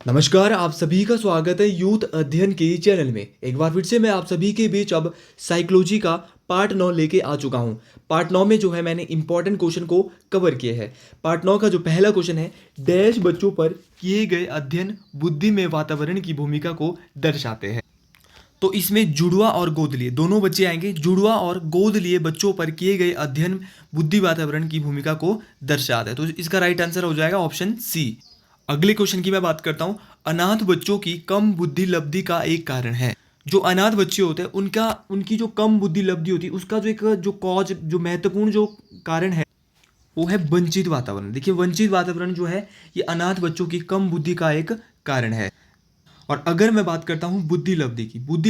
नमस्कार, आप सभी का स्वागत है यूथ अध्ययन के चैनल में। एक बार फिर से मैं आप सभी के बीच अब साइकोलॉजी का पार्ट 9 लेके आ चुका हूँ। पार्ट 9 में जो है मैंने इंपॉर्टेंट क्वेश्चन को कवर किया है। पार्ट 9 का जो पहला क्वेश्चन है, डैश बच्चों पर किए गए अध्ययन बुद्धि में वातावरण की भूमिका को दर्शाते हैं। तो इसमें जुड़वा और गोद लिए दोनों बच्चे आएंगे। जुड़वा और गोद लिए बच्चों पर किए गए अध्ययन बुद्धि वातावरण की भूमिका को दर्शाता है। तो इसका राइट आंसर हो जाएगा ऑप्शन सी। अगले क्वेश्चन की मैं बात करता हूँ। अनाथ बच्चों की कम बुद्धि लब्धि का एक कारण है। जो अनाथ बच्चे होते हैं उनकी जो कम बुद्धि लब्धि होती है उसका जो कॉज जो महत्वपूर्ण जो कारण है वो है वंचित वातावरण। देखिए, वंचित वातावरण जो है ये अनाथ बच्चों की कम बुद्धि का एक कारण है। और अगर मैं बात करता हूँ बुद्धि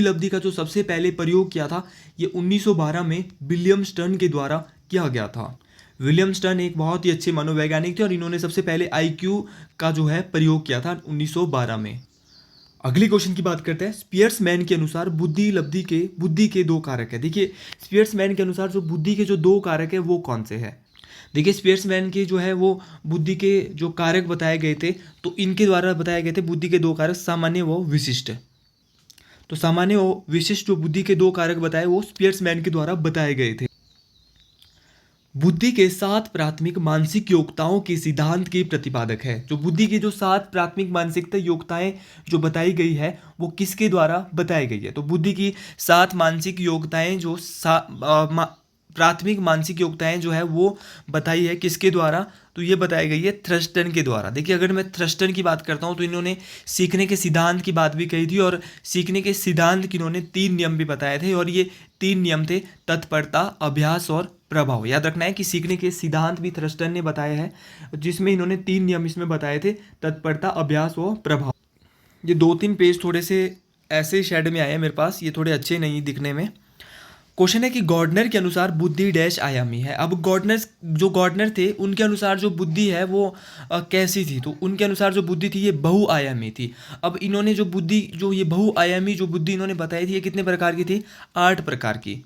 लब्धि का जो सबसे पहले प्रयोग किया था ये 1912 में विलियम स्टर्न के द्वारा किया गया था। विलियम स्टर्न एक बहुत ही अच्छे मनोवैज्ञानिक थे और इन्होंने सबसे पहले आईक्यू का जो है प्रयोग किया था 1912 में। अगले क्वेश्चन की बात करते हैं। स्पियर्समैन के अनुसार बुद्धि के दो कारक है। देखिए, स्पियर्समैन के अनुसार जो बुद्धि के जो दो कारक है वो कौन से हैं। देखिए, स्पियर्समैन के जो है वो बुद्धि के जो कारक बताए गए थे, तो इनके द्वारा बताए गए थे बुद्धि के दो कारक, सामान्य व विशिष्ट। तो सामान्य व विशिष्ट जो बुद्धि के दो कारक बताए वो स्पियर्समैन के द्वारा बताए गए थे। बुद्धि के 7 प्राथमिक मानसिक योग्यताओं के सिद्धांत के प्रतिपादक है। जो बुद्धि की जो 7 प्राथमिक मानसिकता योग्यताएं जो बताई गई है वो किसके द्वारा बताई गई है। तो बुद्धि की 7 मानसिक योग्यताएं प्राथमिक मानसिक योग्यताएं जो है वो बताई है किसके द्वारा, तो ये बताई गई है थ्रस्टन के द्वारा। देखिए, अगर मैं थ्रस्टन की बात करता हूँ तो इन्होंने सीखने के सिद्धांत की बात भी कही थी और सीखने के सिद्धांत की इन्होंने 3 नियम भी बताए थे और ये 3 नियम थे तत्परता, अभ्यास और प्रभाव। याद रखना है कि सीखने के सिद्धांत भी थ्रस्टन ने बताए हैं जिसमें इन्होंने 3 नियम इसमें बताए थे, तत्परता, अभ्यास और प्रभाव। ये 2-3 पेज थोड़े से ऐसे शेड में आए हैं मेरे पास, ये थोड़े अच्छे नहीं दिखने में। क्वेश्चन है कि गॉर्डनर के अनुसार बुद्धि डैश आयामी है। अब गॉर्डनर थे उनके अनुसार जो बुद्धि है वो कैसी थी, तो उनके अनुसार जो बुद्धि थी ये बहुआयामी थी। अब इन्होंने जो बुद्धि जो ये बहुआयामी जो बुद्धि इन्होंने बताई थी ये कितने प्रकार की थी, 8 प्रकार की।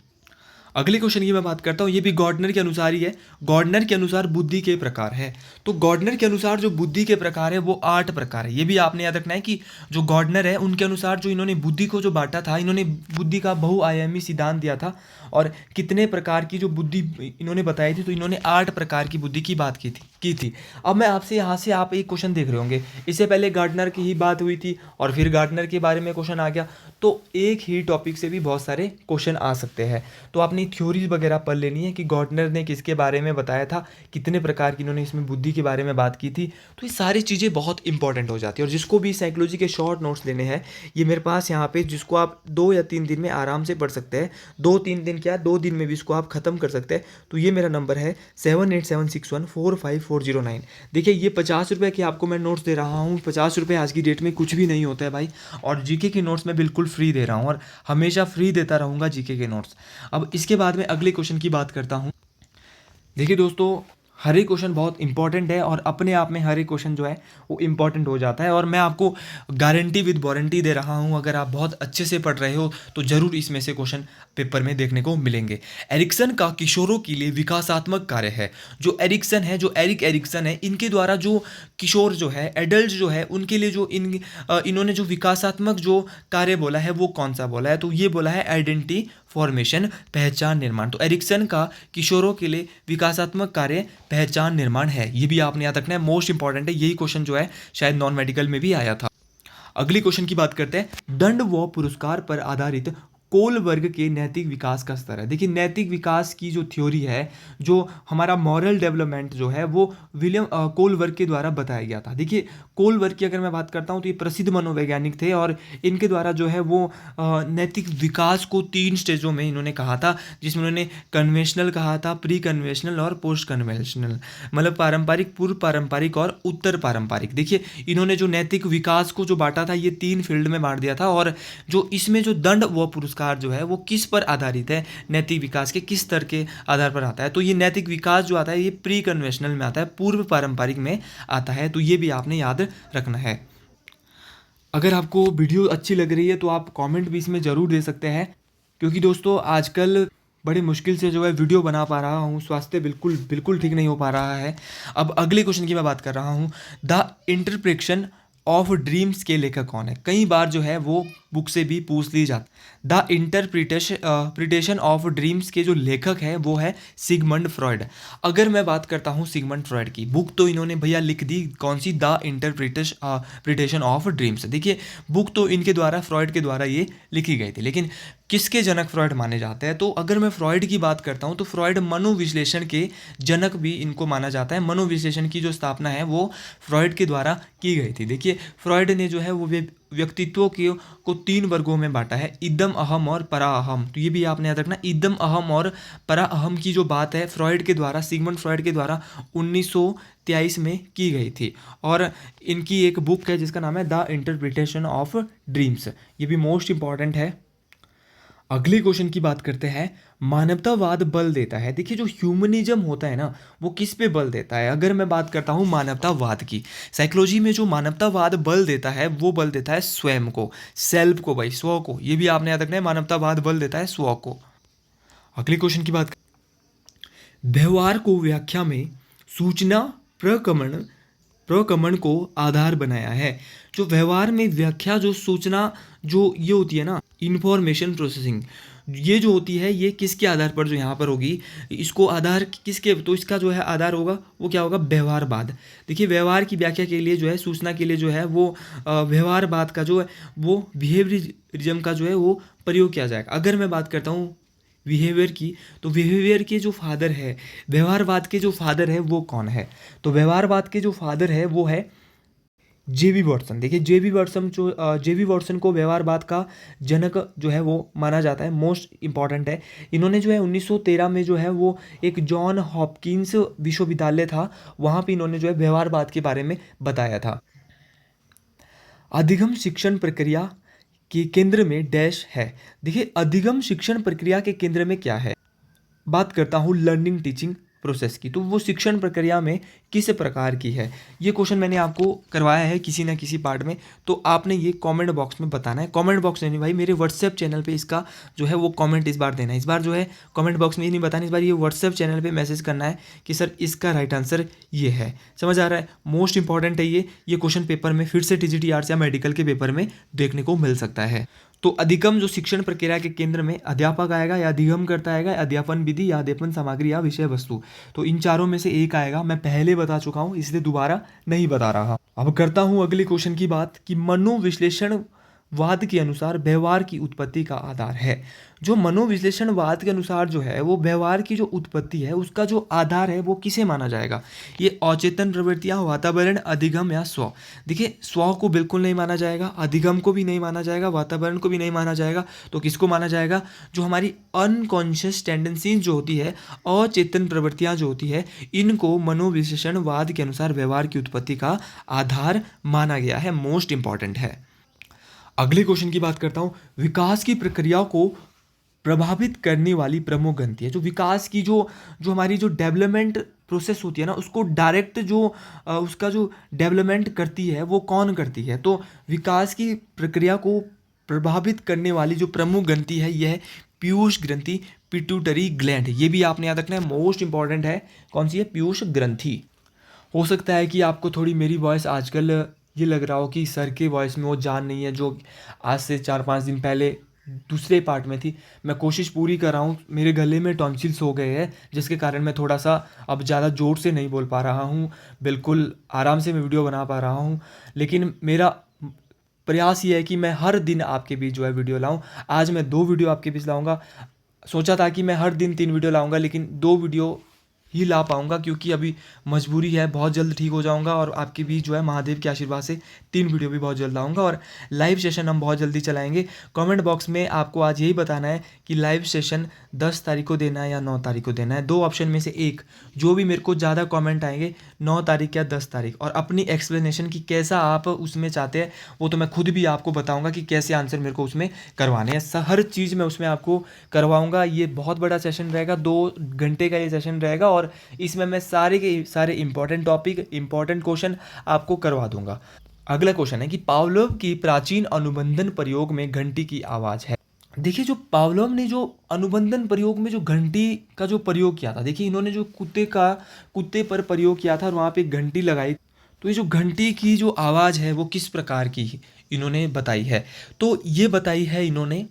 अगले क्वेश्चन की मैं बात करता हूँ, ये भी गॉर्डनर के अनुसार ही है। गॉर्डनर के अनुसार बुद्धि के प्रकार है। तो गॉर्डनर के अनुसार जो बुद्धि के प्रकार है वो 8 प्रकार है। ये भी आपने याद रखना है कि जो गॉर्डनर है उनके अनुसार जो इन्होंने बुद्धि को जो बांटा था, इन्होंने बुद्धि का बहुआयामी सिद्धांत दिया था और कितने प्रकार की जो बुद्धि इन्होंने बताई थी, तो इन्होंने 8 प्रकार की बुद्धि की बात की थी। अब मैं आपसे यहाँ से आप एक क्वेश्चन देख रहे होंगे, इससे पहले गार्डनर की ही बात हुई थी और फिर गार्डनर के बारे में क्वेश्चन आ गया, तो एक ही टॉपिक से भी बहुत सारे क्वेश्चन आ सकते हैं। तो आपने थ्योरीज वगैरह पढ़ लेनी है कि गॉर्डनर ने किसके बारे में बताया था, कितने प्रकार की इन्होंने इसमें बुद्धि के बारे में बात की थी। तो ये सारी चीज़ें बहुत इंपॉर्टेंट हो जाती है। और जिसको भी साइकोलॉजी के शॉर्ट नोट्स लेने हैं, ये मेरे पास यहाँ पे, जिसको आप 2 या 3 दिन में आराम से पढ़ सकते हैं। 2-3 दिन क्या, 2 दिन में भी इसको आप ख़त्म कर सकते हैं। तो ये मेरा नंबर है 7876145409। देखिए, ये 50 रुपये के आपको मैं नोट्स दे रहा हूँ। 50 रुपये आज की डेट में कुछ भी नहीं होता है भाई। और जीके के नोट्स मैं बिल्कुल फ्री दे रहा हूँ और हमेशा फ्री देता रहूँगा जीके के नोट्स। अब इसके बाद में अगले क्वेश्चन की बात करता हूँ। देखिए दोस्तों, हर एक क्वेश्चन बहुत इंपॉर्टेंट है और अपने आप में हर एक क्वेश्चन जो है वो इंपॉर्टेंट हो जाता है और मैं आपको गारंटी विद वारंटी दे रहा हूँ, अगर आप बहुत अच्छे से पढ़ रहे हो तो ज़रूर इसमें से क्वेश्चन पेपर में देखने को मिलेंगे। एरिक्सन का किशोरों के लिए विकासात्मक कार्य है। जो एरिक एरिक्सन है, इनके द्वारा जो किशोर जो है, एडल्ट जो है, उनके लिए जो इन्होंने जो विकासात्मक जो कार्य बोला है वो कौन सा बोला है, तो ये बोला है आइडेंटिटी फॉर्मेशन, पहचान निर्माण। तो एरिक्सन का किशोरों के लिए विकासात्मक कार्य पहचान निर्माण है। ये भी आपने याद रखना है, मोस्ट इंपॉर्टेंट है। यही क्वेश्चन जो है शायद नॉन मेडिकल में भी आया था। अगली क्वेश्चन की बात करते हैं। दंड व पुरस्कार पर आधारित कोल वर्ग के नैतिक विकास का स्तर है। देखिए, नैतिक विकास की जो थ्योरी है, जो हमारा मॉरल डेवलपमेंट जो है वो विलियम कोल वर्ग के द्वारा बताया गया था। देखिए, कोल वर्ग की अगर मैं बात करता हूँ तो ये प्रसिद्ध मनोवैज्ञानिक थे और इनके द्वारा जो है वो नैतिक विकास को 3 स्टेजों में इन्होंने कहा था, जिसमें उन्होंने कन्वेंशनल कहा था, प्री कन्वेंशनल और पोस्ट कन्वेंशनल, मतलब पारंपरिक, पूर्व पारंपरिक और उत्तर पारंपरिक। देखिए, इन्होंने जो नैतिक विकास को जो बांटा था ये 3 फील्ड में बांट दिया था और जो इसमें जो दंड व पुरस्कार जो है वो किस पर आधारित है, नैतिक विकास के किस स्तर के आधार पर आता है। तो ये नैतिक विकास जो आता है ये प्री कन्वेंशनल में आता है, पूर्व पारंपरिक में आता है। तो ये भी आपने याद रखना है। अगर आपको वीडियो अच्छी लग रही है तो आप कमेंट भी इसमें ज़रूर दे सकते हैं, क्योंकि दोस्तों आजकल बड़ी मुश्किल से जो है वीडियो बना पा रहा हूँ, स्वास्थ्य बिल्कुल ठीक नहीं हो पा रहा है। अब अगले क्वेश्चन की मैं बात कर रहा हूँ। द इंटरप्रेशन ऑफ ड्रीम्स के लेखक कौन है? कई बार जो है वो बुक से भी पूछ ली जाती। द इंटरप्रिटेशन ऑफ ड्रीम्स के जो लेखक है वो है सिगमंड फ्रॉयड। अगर मैं बात करता हूँ सिगमंड फ्रॉयड की, बुक तो इन्होंने भैया लिख दी कौन सी? The interpretation of dreams. देखिए बुक तो इनके द्वारा, फ्रॉयड के द्वारा ये लिखी गई थी, लेकिन किसके जनक फ्रॉयड माने जाते हैं? तो अगर मैं फ्रॉयड की बात करता हूँ तो फ्रॉयड मनोविश्लेषण के जनक भी इनको माना जाता है। मनोविश्लेषण की जो स्थापना है वो फ्रॉयड के द्वारा की गई थी। देखिए फ्रॉयड ने जो है वो व्यक्तित्व को 3 वर्गों में बांटा है, इदम, अहम और परा अहम। तो ये भी आपने याद रखना, इदम, अहम और परा अहम की जो बात है फ्रॉयड के द्वारा, सिगमंड फ्रॉयड के द्वारा 1923 में की गई थी। और इनकी एक बुक है जिसका नाम है द इंटरप्रिटेशन ऑफ ड्रीम्स। ये भी मोस्ट इंपॉर्टेंट है। अगले क्वेश्चन की बात करते हैं, मानवतावाद बल देता है। देखिए जो ह्यूमनिज्म होता है ना वो किस पे बल देता है? अगर मैं बात करता हूँ मानवतावाद की, साइकोलॉजी में जो मानवतावाद बल देता है वो बल देता है स्वयं को, सेल्फ को भाई, स्व को। ये भी आपने याद रखना है, मानवतावाद बल देता है स्व को। अगले क्वेश्चन की बात, व्यवहार को व्याख्या में सूचना प्रकमण प्रकमण को आधार बनाया है। जो व्यवहार में व्याख्या, जो सूचना, जो ये होती है ना इंफॉर्मेशन प्रोसेसिंग, ये जो होती है ये किसके आधार पर जो यहाँ पर होगी, इसको आधार किसके, तो इसका जो है आधार होगा वो क्या होगा? व्यवहारवाद। देखिए व्यवहार की व्याख्या के लिए जो है, सूचना के लिए जो है वो व्यवहारवाद का जो है वो बिहेवियरिज्म का जो है वो प्रयोग किया जाएगा। अगर मैं बात करता हूँ बिहेवियर की, तो बिहेवियर के जो फादर है, व्यवहारवाद के जो फादर है वो कौन है? तो व्यवहारवाद के जो फादर है वो है जेबी वॉटसन। देखिए जेबी वॉटसन को व्यवहारवाद का जनक जो है वो माना जाता है, मोस्ट इंपॉर्टेंट है। इन्होंने जो है 1913 में जो है वो एक जॉन हॉपकिंस विश्वविद्यालय था, वहाँ पे इन्होंने जो है व्यवहारवाद के बारे में बताया था। अधिगम शिक्षण प्रक्रिया के केंद्र में डैश है। देखिए अधिगम शिक्षण प्रक्रिया के केंद्र में क्या है? बात करता हूँ लर्निंग टीचिंग प्रोसेस की, तो वो शिक्षण प्रक्रिया में किस प्रकार की है? ये क्वेश्चन मैंने आपको करवाया है किसी ना किसी पार्ट में, तो आपने ये कमेंट बॉक्स में बताना है। कमेंट बॉक्स नहीं भाई, मेरे व्हाट्सएप चैनल पे इसका जो है वो कमेंट इस बार देना है। इस बार जो है कमेंट बॉक्स में ये नहीं बताना, इस बार ये व्हाट्सएप चैनल पे मैसेज करना है कि सर इसका राइट आंसर ये है। समझ आ रहा है? मोस्ट इंपॉर्टेंट है ये क्वेश्चन पेपर में फिर से टीजीटी या मेडिकल के पेपर में देखने को मिल सकता है। तो अधिगम जो शिक्षण प्रक्रिया के केंद्र में अध्यापक आएगा, या अधिगम करता आएगा, अध्यापन विधि या अध्यापन सामग्री या विषय वस्तु, तो इन चारों में से एक आएगा। मैं पहले बता चुका हूं इसलिए दोबारा नहीं बता रहा। अब करता हूं अगले क्वेश्चन की बात कि मनोविश्लेषण वाद के अनुसार व्यवहार की उत्पत्ति का आधार है। जो मनोविश्लेषणवाद के अनुसार जो है वो व्यवहार की जो उत्पत्ति है उसका जो आधार है वो किसे माना जाएगा? ये अचेतन प्रवृत्तियां, वातावरण, अधिगम या स्व। देखिए स्व को बिल्कुल नहीं माना जाएगा, अधिगम को भी नहीं माना जाएगा, वातावरण को भी नहीं माना जाएगा। तो किसको माना जाएगा? जो हमारी अनकॉन्शियस टेंडेंसीज जो होती है, अचेतन प्रवृत्तियां जो होती है, इनको मनोविश्लेषणवाद के अनुसार व्यवहार की उत्पत्ति का आधार माना गया है। मोस्ट इंपॉर्टेंट है। अगले क्वेश्चन की बात करता हूं, विकास की प्रक्रियाओं को प्रभावित करने वाली प्रमुख ग्रंथि है। जो विकास की जो हमारी जो डेवलपमेंट प्रोसेस होती है ना, उसको डायरेक्ट उसका जो डेवलपमेंट करती है वो कौन करती है? तो विकास की प्रक्रिया को प्रभावित करने वाली जो प्रमुख ग्रंथि है यह है पीयूष ग्रंथि, पिट्यूटरी ग्लैंड। ये भी आपने याद रखना है, मोस्ट इंपॉर्टेंट है। कौन सी है? पीयूष ग्रंथि। हो सकता है कि आपको थोड़ी मेरी वॉइस आजकल ये लग रहा हो कि सर के वॉइस में वो जान नहीं है जो आज से 4-5 दिन पहले दूसरे पार्ट में थी। मैं कोशिश पूरी कर रहा हूँ, मेरे गले में टॉन्सिल्स हो गए हैं जिसके कारण मैं थोड़ा सा अब ज़्यादा ज़ोर से नहीं बोल पा रहा हूँ, बिल्कुल आराम से मैं वीडियो बना पा रहा हूँ। लेकिन मेरा प्रयास ये है कि मैं हर दिन आपके बीच जो है वीडियो लाऊं। आज मैं 2 वीडियो आपके बीच लाऊंगा। सोचा था कि मैं हर दिन 3 वीडियो लाऊंगा, लेकिन 2 वीडियो ही ला पाऊंगा क्योंकि अभी मजबूरी है। बहुत जल्द ठीक हो जाऊंगा और आपके बीच जो है महादेव के आशीर्वाद से 3 वीडियो भी बहुत जल्द लाऊंगा और लाइव सेशन हम बहुत जल्दी चलाएंगे। कमेंट बॉक्स में आपको आज यही बताना है कि लाइव सेशन 10 तारीख को देना है या 9 तारीख को देना है। 2 ऑप्शन में से एक, जो भी मेरे को ज़्यादा कमेंट आएंगे 9 तारीख या 10 तारीख। और अपनी एक्सप्लेनेशन की कैसा आप उसमें चाहते हैं वो तो मैं खुद भी आपको बताऊंगा कि कैसे आंसर मेरे को उसमें करवाने हैं। हर चीज़ मैं उसमें आपको करवाऊंगा। ये बहुत बड़ा सेशन रहेगा, 2 घंटे का ये सेशन रहेगा और इसमें मैं सारे के सारे इंपॉर्टेंट टॉपिक, इंपॉर्टेंट क्वेश्चन आपको करवा दूंगा। अगला क्वेश्चन है कि पावलोव की प्राचीन अनुबंधन प्रयोग में घंटी की आवाज़ है। देखिए जो पावलोव ने जो अनुबंधन प्रयोग में जो घंटी का जो प्रयोग किया था, देखिए इन्होंने जो कुत्ते पर प्रयोग किया था और वहाँ पे घंटी लगाई, तो ये जो घंटी की जो आवाज़ है वो किस प्रकार की इन्होंने बताई है, तो ये बताई है इन्होंने,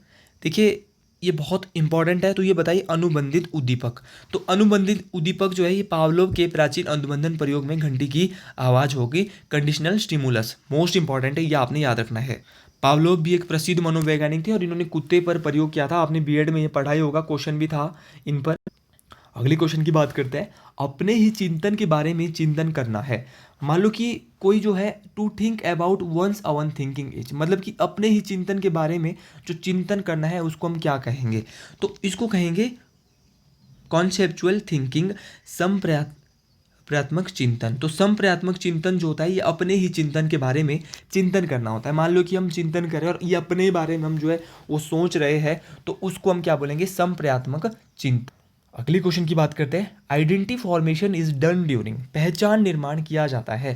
देखिए ये बहुत इंपॉर्टेंट है, तो ये बताइए अनुबंधित उद्दीपक। तो अनुबंधित उद्दीपक जो है ये पावलोव के प्राचीन अनुबंधन प्रयोग में घंटी की आवाज़ होगी, कंडीशनल स्टिमुलस, मोस्ट इंपॉर्टेंट है, ये आपने याद रखना है। पावलोव भी एक प्रसिद्ध मनोवैज्ञानिक थे और इन्होंने कुत्ते पर प्रयोग किया था, आपने बीएड में ये पढ़ाई होगा, क्वेश्चन भी था इन पर। अगले क्वेश्चन की बात करते हैं, अपने ही चिंतन के बारे में चिंतन करना है। मान लो कि कोई जो है to think about one's own thinking is, मतलब कि अपने ही चिंतन के बारे में जो चिंतन करना है उसको हम क्या कहेंगे, तो इसको कहेंगे कॉन्सेप्चुअल थिंकिंग, संप्रयात्मक चिंतन। तो संप्रयात्मक चिंतन जो होता है ये अपने ही चिंतन के बारे में चिंतन करना होता है। मान लो कि हम चिंतन करें और ये अपने बारे में हम जो है वो सोच रहे हैं, तो उसको हम क्या बोलेंगे, संप्रयात्मक चिंतन। अगली क्वेश्चन की बात करते हैं, identity formation is done during, पहचान निर्माण किया जाता है।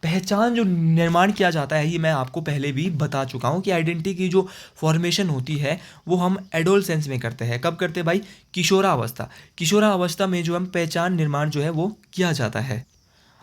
पहचान जो निर्माण किया जाता है ये मैं आपको पहले भी बता चुका हूँ कि आइडेंटिटी की जो फॉर्मेशन होती है वो हम एडोलसेंस में करते हैं। कब करते हैं भाई, किशोरावस्था, किशोरावस्था में जो हम पहचान निर्माण जो है वो किया जाता है।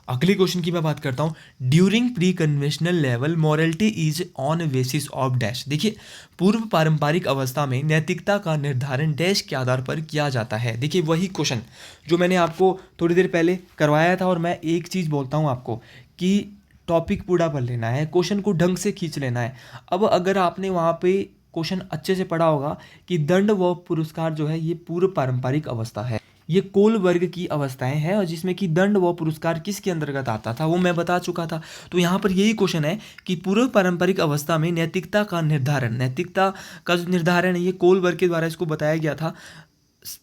अगली क्वेश्चन की मैं बात करता हूँ, during pre conventional level morality is on basis of dash. देखिए पूर्व पारंपरिक अवस्था में नैतिकता का निर्धारण डैश के आधार पर किया जाता है। देखिए वही क्वेश्चन जो मैंने आपको थोड़ी देर पहले करवाया था, और मैं एक चीज़ बोलता हूँ आपको कि टॉपिक पूरा पढ़ लेना है, क्वेश्चन को ढंग से खींच लेना है। अब अगर आपने वहाँ पे क्वेश्चन अच्छे से पढ़ा होगा कि दंड व पुरस्कार जो है ये पूर्व पारंपरिक अवस्था है, ये कोल वर्ग की अवस्थाएं हैं, और जिसमें कि दंड व पुरस्कार किसके अंतर्गत आता था वो मैं बता चुका था। तो यहाँ पर यही क्वेश्चन है कि पूर्व पारंपरिक अवस्था में नैतिकता का निर्धारण, नैतिकता का जो निर्धारण है ये कोल वर्ग के द्वारा इसको बताया गया था,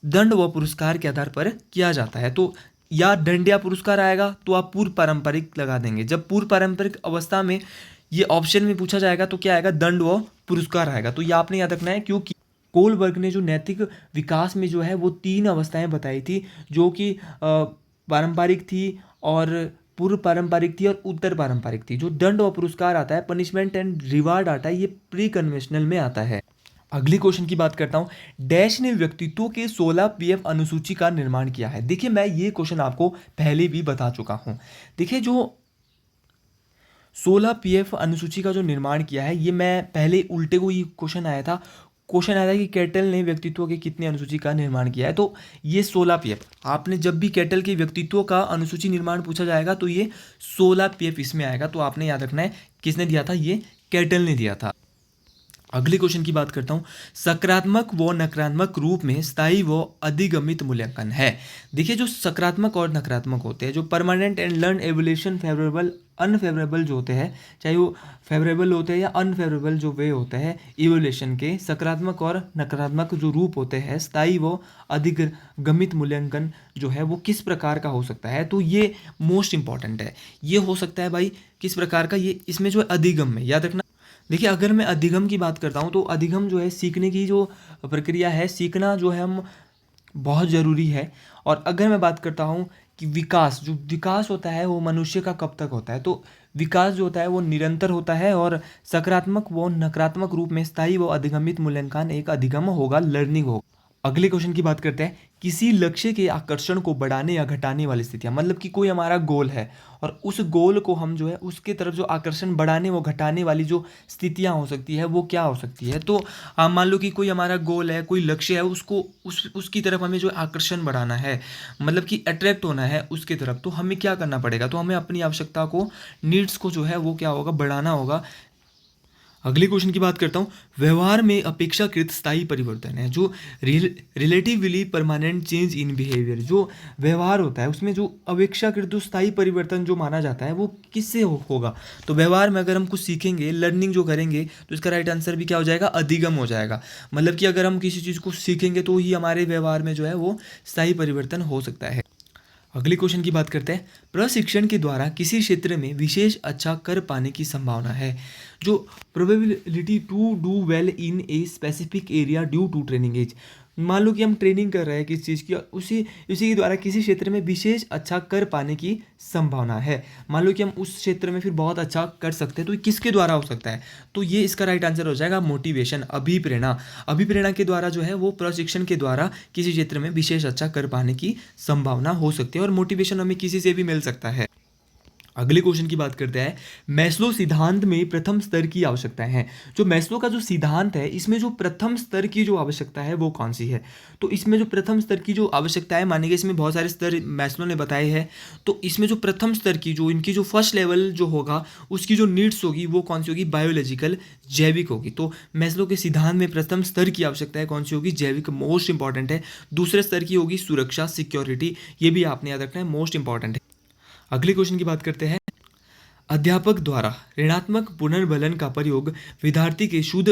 दंड व पुरस्कार के आधार पर किया जाता है। तो या दंड या पुरस्कार आएगा तो आप पूर्व पारंपरिक लगा देंगे। जब पूर्व पारंपरिक अवस्था में ये ऑप्शन में पूछा जाएगा तो क्या आएगा, दंड व पुरस्कार आएगा। तो ये आपने याद रखना है, क्योंकि कोल वर्ग ने जो नैतिक विकास में जो है वो 3 अवस्थाएं बताई थी, जो कि पारंपरिक थी और पूर्व पारंपरिक थी और उत्तर पारंपरिक थी। जो दंड व पुरस्कार आता है, पनिशमेंट एंड रिवार्ड आता है, ये प्री कन्वेंशनल में आता है। अगली क्वेश्चन की बात करता हूँ, डैश ने व्यक्तित्व के 16 पीएफ अनुसूची का निर्माण किया है। देखिए मैं ये क्वेश्चन आपको पहले भी बता चुका हूँ। देखिए जो 16 पीएफ अनुसूची का जो निर्माण किया है ये मैं पहले उल्टे को ये क्वेश्चन आया था, कि कैटल ने व्यक्तित्व के कितने अनुसूची का निर्माण किया है, तो ये 16 पीएफ। आपने जब भी कैटल के व्यक्तित्व का अनुसूची निर्माण पूछा जाएगा तो ये 16 पीएफ इसमें आएगा। तो आपने याद रखना है किसने दिया था, ये कैटल ने दिया था। अगले क्वेश्चन की बात करता हूँ, सकारात्मक व नकारात्मक रूप में स्थायी व अधिगमित मूल्यांकन है। देखिए जो सकारात्मक और नकारात्मक होते हैं, जो permanent and learn evolution, favourable unfavourable जो होते हैं, चाहे वो फेवरेबल होते हैं या अनफेवरेबल जो वे होते हैं इवोल्यूशन के, सकारात्मक और नकारात्मक जो रूप होते हैं, स्थायी व अधिगमित मूल्यांकन जो है वो किस प्रकार का हो सकता है, तो ये मोस्ट इंपॉर्टेंट है। ये हो सकता है भाई किस प्रकार का, ये इसमें जो है अधिगम में, याद रखना। देखिए अगर मैं अधिगम की बात करता हूँ तो अधिगम जो है सीखने की जो प्रक्रिया है, सीखना जो है हम बहुत ज़रूरी है। और अगर मैं बात करता हूँ कि विकास, जो विकास होता है वो मनुष्य का कब तक होता है, तो विकास जो होता है वो निरंतर होता है। और सकारात्मक व नकारात्मक रूप में स्थायी व अधिगमित मूल्यांकन एक अधिगम होगा, लर्निंग होगा। अगले क्वेश्चन की बात करते हैं, किसी लक्ष्य के आकर्षण को बढ़ाने या घटाने वाली स्थितियां, मतलब कि कोई हमारा गोल है और उस गोल को हम जो है उसके तरफ जो आकर्षण बढ़ाने व घटाने वाली जो स्थितियां हो सकती है वो क्या हो सकती है। तो मान लो कि कोई हमारा गोल है, कोई लक्ष्य है, उसको उसकी तरफ हमें जो आकर्षण बढ़ाना है, मतलब कि अट्रैक्ट होना है उसके तरफ, तो हमें क्या करना पड़ेगा, तो हमें अपनी आवश्यकता को, नीड्स को जो है वो क्या होगा, बढ़ाना होगा। अगले क्वेश्चन की बात करता हूँ, व्यवहार में अपेक्षाकृत स्थायी परिवर्तन है, जो relatively permanent change in behaviour, जो व्यवहार होता है उसमें जो अपेक्षाकृत जो स्थायी परिवर्तन जो माना जाता है वो किससे होगा। तो व्यवहार में अगर हम कुछ सीखेंगे, लर्निंग जो करेंगे, तो इसका राइट आंसर भी क्या हो जाएगा, अधिगम हो जाएगा। मतलब कि अगर हम किसी चीज़ को सीखेंगे तो ही हमारे व्यवहार में जो है वो स्थायी परिवर्तन हो सकता है। अगले क्वेश्चन की बात करते हैं, प्रशिक्षण के द्वारा किसी क्षेत्र में विशेष अच्छा कर पाने की संभावना है, जो probability to do well in a specific area due to training edge. मान लो कि हम ट्रेनिंग कर रहे हैं किस चीज़ की, और उसी के द्वारा किसी क्षेत्र में विशेष अच्छा कर पाने की संभावना है। मान लो कि हम उस क्षेत्र में फिर बहुत अच्छा कर सकते हैं, तो ये किसके द्वारा हो सकता है, तो ये इसका राइट आंसर हो जाएगा मोटिवेशन, अभिप्रेरणा। अभिप्रेरणा के द्वारा जो है वो प्रशिक्षण के द्वारा किसी क्षेत्र में विशेष अच्छा कर पाने की संभावना हो सकती है, और मोटिवेशन हमें किसी से भी मिल सकता है। अगले क्वेश्चन की बात करते हैं। मैस्लो सिद्धांत में प्रथम स्तर की आवश्यकताएं हैं। जो मैस्लो का जो सिद्धांत है, इसमें जो प्रथम स्तर की जो आवश्यकता है वो कौन सी है? तो इसमें जो प्रथम स्तर की जो आवश्यकताएं मानी गई, इसमें बहुत सारे स्तर मैस्लो ने बताए हैं। तो इसमें जो प्रथम स्तर की जो इनकी जो फर्स्ट लेवल जो होगा, उसकी जो नीड्स होगी वो कौन सी होगी? बायोलॉजिकल, जैविक होगी। तो मैस्लो के सिद्धांत में प्रथम स्तर की आवश्यकताएं कौन सी होगी? जैविक, मोस्ट इंपॉर्टेंट है। दूसरे स्तर की होगी सुरक्षा, सिक्योरिटी, ये भी आपने याद रखना है, मोस्ट इंपॉर्टेंट है। अगले क्वेश्चन की बात करते हैं। अध्यापक द्वारा ऋणात्मक पुनर्बलन का प्रयोग विद्यार्थी के शुद्ध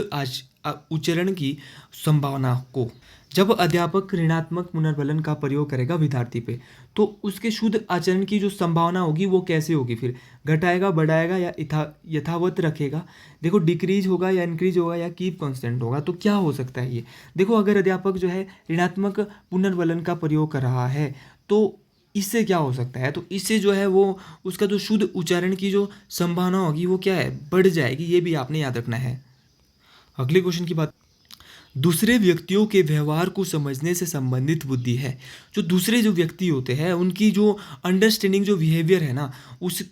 उच्चारण की संभावना को, जब अध्यापक ऋणात्मक पुनर्बलन का प्रयोग करेगा विद्यार्थी पे, तो उसके शुद्ध आचरण की जो संभावना होगी वो कैसे होगी? फिर घटाएगा, बढ़ाएगा या यथावत रखेगा? देखो, डिक्रीज होगा या इंक्रीज होगा या कीप कांस्टेंट होगा? तो क्या हो सकता है ये? देखो, अगर अध्यापक जो है ऋणात्मक पुनर्बलन का प्रयोग कर रहा है, तो इससे क्या हो सकता है? तो इससे जो है वो उसका जो शुद्ध उच्चारण की जो संभावना होगी वो क्या है? बढ़ जाएगी। ये भी आपने याद रखना है। अगले क्वेश्चन की बात, दूसरे व्यक्तियों के व्यवहार को समझने से संबंधित बुद्धि है। जो दूसरे जो व्यक्ति होते हैं उनकी जो अंडरस्टैंडिंग, जो बिहेवियर है ना, उस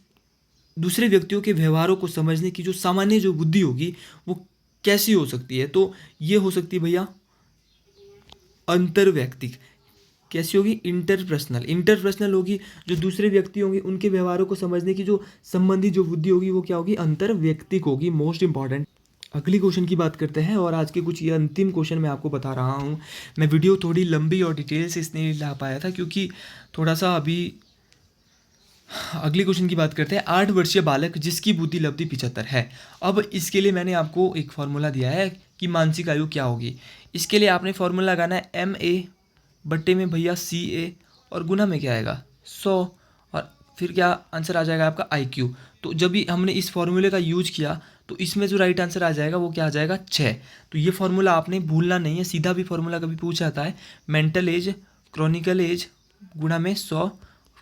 दूसरे व्यक्तियों के व्यवहारों को समझने की जो सामान्य जो बुद्धि होगी वो कैसी हो सकती है? तो ये हो सकती है भैया अंतर्वैयक्तिक। कैसी होगी? इंटरपर्सनल। इंटरपर्सनल होगी। जो दूसरे व्यक्ति होंगे उनके व्यवहारों को समझने की जो संबंधी जो बुद्धि होगी वो क्या होगी? अंतर्वैयक्तिक होगी, मोस्ट इंपॉर्टेंट। अगली क्वेश्चन की बात करते हैं, और आज के कुछ ये अंतिम क्वेश्चन मैं आपको बता रहा हूँ। मैं वीडियो थोड़ी लंबी और डिटेल से इसलिए ला पाया था क्योंकि थोड़ा सा अभी। अगले क्वेश्चन की बात करते हैं। 8 वर्षीय बालक जिसकी बुद्धि लब्धि 75 है। अब इसके लिए मैंने आपको एक फॉर्मूला दिया है कि मानसिक आयु क्या होगी। इसके लिए आपने फॉर्मूला लगाना है MA बट्टे में भैया CA, और गुना में क्या आएगा? 100, और फिर क्या आंसर आ जाएगा आपका IQ। तो जब भी हमने इस फॉर्मूले का यूज किया तो इसमें जो राइट आंसर आ जाएगा वो क्या आ जाएगा? 6। तो ये फॉर्मूला आपने भूलना नहीं है। सीधा भी फॉर्मूला कभी पूछा जाता है, मेंटल एज क्रॉनिकल एज गुणा में 100,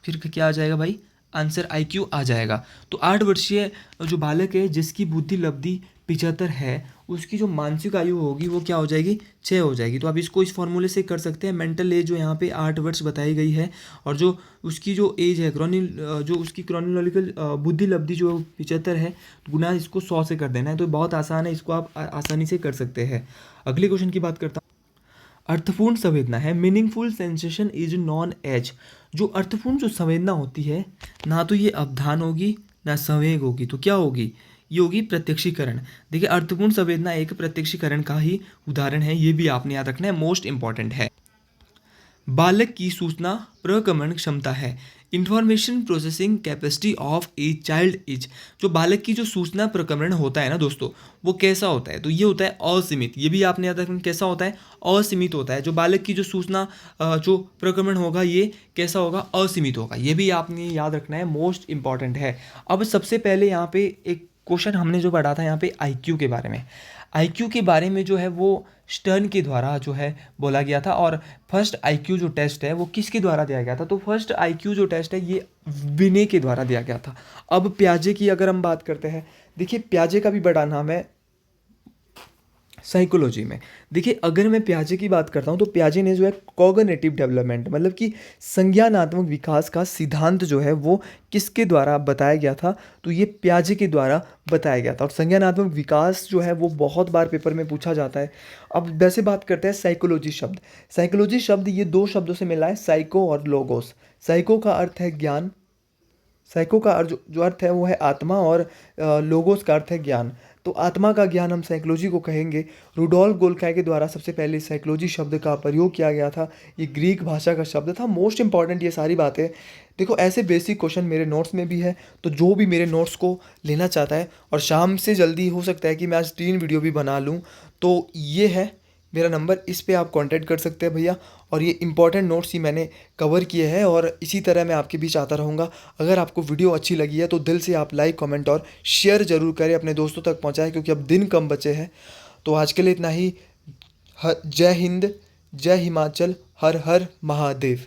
फिर क्या आ जाएगा भाई? आंसर IQ आ जाएगा। तो 8 वर्षीय जो बालक है जिसकी बुद्धि लब्धि 75 है, उसकी जो मानसिक आयु होगी वो क्या हो जाएगी? 6 हो जाएगी। तो आप इसको इस फॉर्मूले से कर सकते हैं। मेंटल एज जो यहाँ पे 8 वर्ष बताई गई है, और जो उसकी जो एज है जो उसकी क्रॉनिकल बुद्धि लब्धि जो 75 है, गुना इसको 100 से कर देना है। तो बहुत आसान है, इसको आप आसानी से कर सकते हैं। अगले क्वेश्चन की बात करता हूँ। अर्थपूर्ण संवेदना है, meaningful sensation is known as. जो अर्थपूर्ण जो संवेदना होती है, ना तो ये अवधान होगी ना संवेग होगी, तो क्या होगी? ये होगी प्रत्यक्षीकरण। देखिए, अर्थपूर्ण संवेदना एक प्रत्यक्षीकरण का ही उदाहरण है। ये भी आपने याद रखना है, मोस्ट इंपॉर्टेंट है। बालक की सूचना प्रक्रमण क्षमता है, information processing capacity of a child is. जो बालक की जो सूचना प्रक्रमण होता है ना दोस्तों, वो कैसा होता है? तो ये होता है असीमित। ये भी आपने याद रखना, कैसा होता है? असीमित होता है। जो बालक की जो सूचना जो प्रक्रमण होगा ये कैसा होगा? असीमित होगा। ये भी आपने याद रखना है, मोस्ट इंपॉर्टेंट है। अब सबसे पहले यहाँ पे एक क्वेश्चन हमने जो पढ़ा था यहाँ पे IQ के बारे में। IQ के बारे में जो है वो स्टर्न के द्वारा जो है बोला गया था। और फर्स्ट IQ जो टेस्ट है वो किसके द्वारा दिया गया था? तो फर्स्ट IQ जो टेस्ट है ये विने के द्वारा दिया गया था। अब पियाजे की अगर हम बात करते हैं, देखिए पियाजे का भी बड़ा नाम है साइकोलॉजी में। देखिए, अगर मैं पियाजे की बात करता हूँ तो पियाजे ने जो है कॉग्निटिव डेवलपमेंट, मतलब कि संज्ञानात्मक विकास का सिद्धांत जो है वो किसके द्वारा बताया गया था? तो ये पियाजे के द्वारा बताया गया था। और संज्ञानात्मक विकास जो है वो बहुत बार पेपर में पूछा जाता है। अब वैसे बात करते हैं साइकोलॉजी शब्द। साइकोलॉजी शब्द ये 2 शब्दों से मिला है, साइको और लोगोस। साइको का अर्थ है ज्ञान, साइको का जो अर्थ है वो है आत्मा, और लोगोस का अर्थ है ज्ञान। तो आत्मा का ज्ञान हम साइकोलॉजी को कहेंगे। रुडोल्फ गोल्काई के द्वारा सबसे पहले साइकोलॉजी शब्द का प्रयोग किया गया था। ये ग्रीक भाषा का शब्द था। मोस्ट इंपॉर्टेंट ये सारी बातें। देखो, ऐसे बेसिक क्वेश्चन मेरे नोट्स में भी है, तो जो भी मेरे नोट्स को लेना चाहता है, और शाम से जल्दी हो सकता है कि मैं आज 3 वीडियो भी बना लूँ, तो ये है मेरा नंबर, इस पे आप कांटेक्ट कर सकते हैं भैया। और ये इंपॉर्टेंट नोट्स ही मैंने कवर किए हैं, और इसी तरह मैं आपके बीच आता रहूँगा। अगर आपको वीडियो अच्छी लगी है तो दिल से आप लाइक, कमेंट और शेयर ज़रूर करें, अपने दोस्तों तक पहुँचाएं, क्योंकि अब दिन कम बचे हैं। तो आज के लिए इतना ही। जय हिंद, जय हिमाचल, हर हर महादेव।